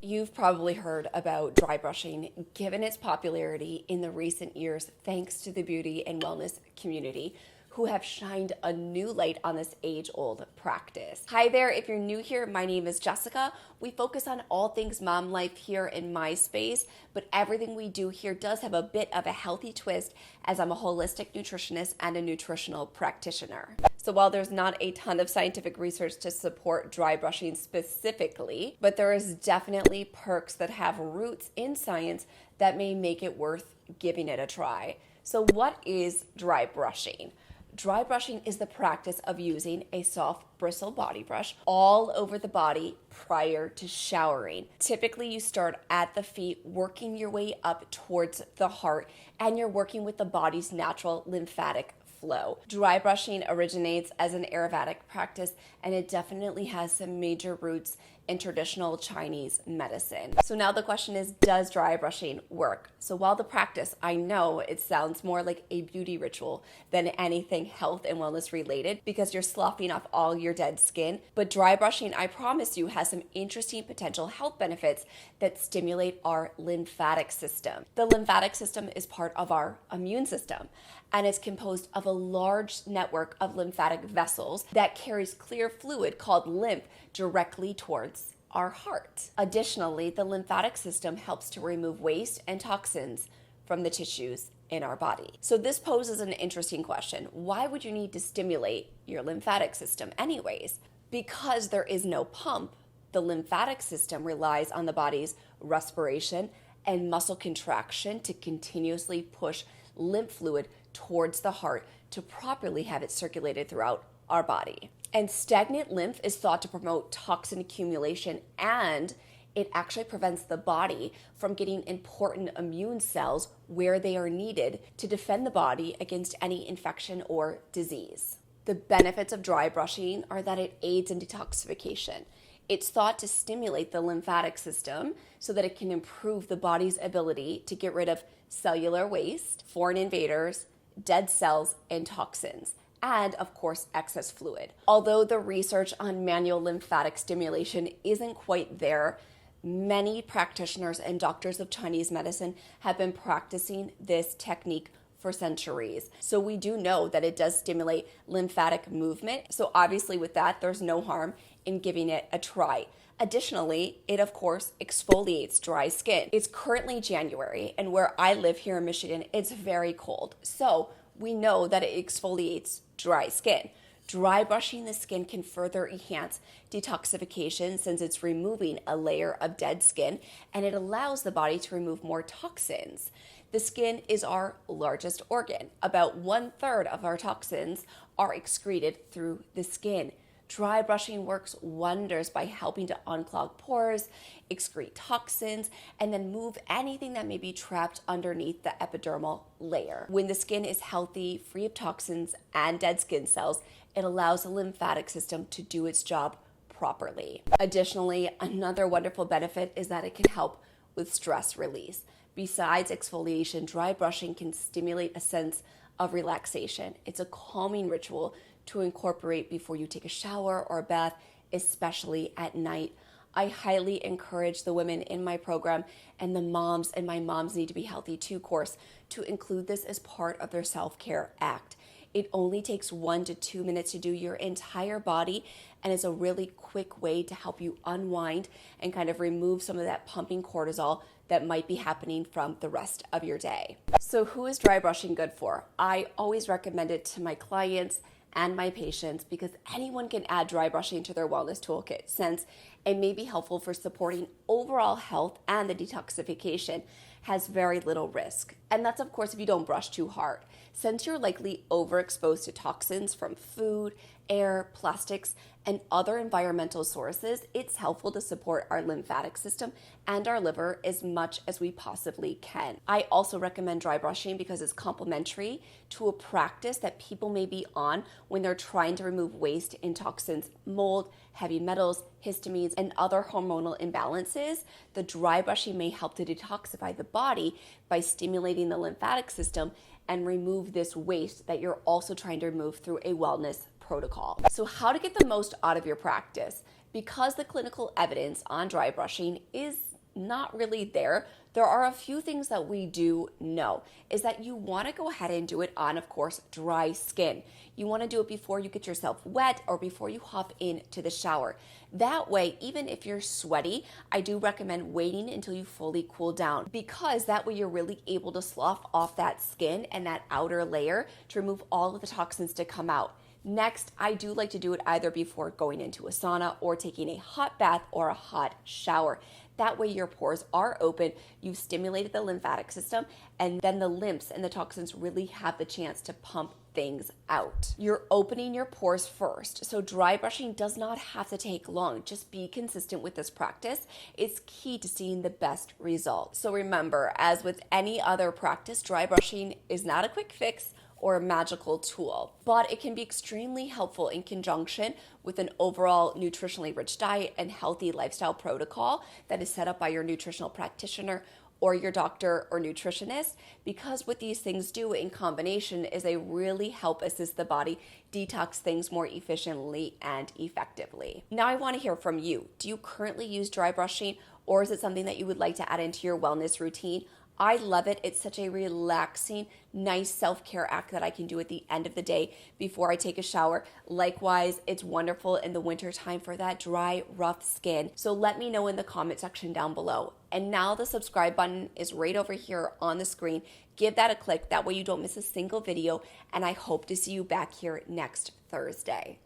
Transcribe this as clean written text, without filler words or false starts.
You've probably heard about dry brushing, given its popularity in the recent years thanks to the beauty and wellness community, who have shined a new light on this age-old practice. Hi there, if you're new here, my name is Jessica. We focus on all things mom life here in my space, but everything we do here does have a bit of a healthy twist, as I'm a holistic nutritionist and a nutritional practitioner. So while there's not a ton of scientific research to support dry brushing specifically, but there is definitely perks that have roots in science that may make it worth giving it a try. So what is dry brushing? Dry brushing is the practice of using a soft bristle body brush all over the body prior to showering. Typically, you start at the feet, working your way up towards the heart, and you're working with the body's natural lymphatic flow. Dry brushing originates as an Ayurvedic practice, and it definitely has some major roots in traditional Chinese medicine. So now the question is, does dry brushing work? So while the practice, I know it sounds more like a beauty ritual than anything health and wellness related because you're sloughing off all your dead skin, but dry brushing, I promise you, has some interesting potential health benefits that stimulate our lymphatic system. The lymphatic system is part of our immune system, and it's composed of a large network of lymphatic vessels that carries clear fluid called lymph directly towards our heart. Additionally, the lymphatic system helps to remove waste and toxins from the tissues in our body. So this poses an interesting question. Why would you need to stimulate your lymphatic system anyways? Because there is no pump, the lymphatic system relies on the body's respiration and muscle contraction to continuously push lymph fluid towards the heart to properly have it circulated throughout our body. And stagnant lymph is thought to promote toxin accumulation, and it actually prevents the body from getting important immune cells where they are needed to defend the body against any infection or disease. The benefits of dry brushing are that it aids in detoxification. It's thought to stimulate the lymphatic system so that it can improve the body's ability to get rid of cellular waste, foreign invaders, dead cells, and toxins, and of course excess fluid. Although the research on manual lymphatic stimulation isn't quite there, many practitioners and doctors of Chinese medicine have been practicing this technique for centuries. So we do know that it does stimulate lymphatic movement. So obviously with that, there's no harm in giving it a try. Additionally, it of course exfoliates dry skin. It's currently January, and where I live here in Michigan, it's very cold. So we know that it exfoliates dry skin. Dry brushing the skin can further enhance detoxification since it's removing a layer of dead skin, and it allows the body to remove more toxins. The skin is our largest organ. About 1/3 of our toxins are excreted through the skin. Dry brushing works wonders by helping to unclog pores, excrete toxins, and then move anything that may be trapped underneath the epidermal layer. When the skin is healthy, free of toxins and dead skin cells, it allows the lymphatic system to do its job properly. Additionally, another wonderful benefit is that it can help with stress release. Besides exfoliation, dry brushing can stimulate a sense of relaxation. It's a calming ritual to incorporate before you take a shower or a bath, especially at night. I highly encourage the women in my program and the moms and my Moms Need to Be Healthy Too course to include this as part of their self-care act. It only takes 1 to 2 minutes to do your entire body, and it's a really quick way to help you unwind and kind of remove some of that pumping cortisol that might be happening from the rest of your day. So who is dry brushing good for? I always recommend it to my clients and my patients because anyone can add dry brushing to their wellness toolkit since it may be helpful for supporting overall health, and the detoxification has very little risk. And that's of course if you don't brush too hard. Since you're likely overexposed to toxins from food, air, plastics, and other environmental sources, it's helpful to support our lymphatic system and our liver as much as we possibly can. I also recommend dry brushing because it's complementary to a practice that people may be on when they're trying to remove waste and toxins, mold, heavy metals, histamines, and other hormonal imbalances. The dry brushing may help to detoxify the body by stimulating the lymphatic system and remove this waste that you're also trying to remove through a wellness protocol. So how to get the most out of your practice? Because the clinical evidence on dry brushing is not really there, there are a few things that we do know is that you want to go ahead and do it on, of course, dry skin. You want to do it before you get yourself wet or before you hop into the shower. That way, even if you're sweaty, I do recommend waiting until you fully cool down, because that way you're really able to slough off that skin and that outer layer to remove all of the toxins to come out. Next, I do like to do it either before going into a sauna or taking a hot bath or a hot shower. That way your pores are open, you've stimulated the lymphatic system, and then the lymphs and the toxins really have the chance to pump things out. You're opening your pores first, so dry brushing does not have to take long. Just be consistent with this practice. It's key to seeing the best results. So remember, as with any other practice, dry brushing is not a quick fix or a magical tool, but it can be extremely helpful in conjunction with an overall nutritionally rich diet and healthy lifestyle protocol that is set up by your nutritional practitioner or your doctor or nutritionist, because what these things do in combination is they really help assist the body detox things more efficiently and effectively. Now I want to hear from you. Do you currently use dry brushing, or is it something that you would like to add into your wellness routine? I love it. It's such a relaxing, nice self-care act that I can do at the end of the day before I take a shower. Likewise, it's wonderful in the winter time for that dry, rough skin. So let me know in the comment section down below. And now the subscribe button is right over here on the screen. Give that a click. That way you don't miss a single video. And I hope to see you back here next Thursday.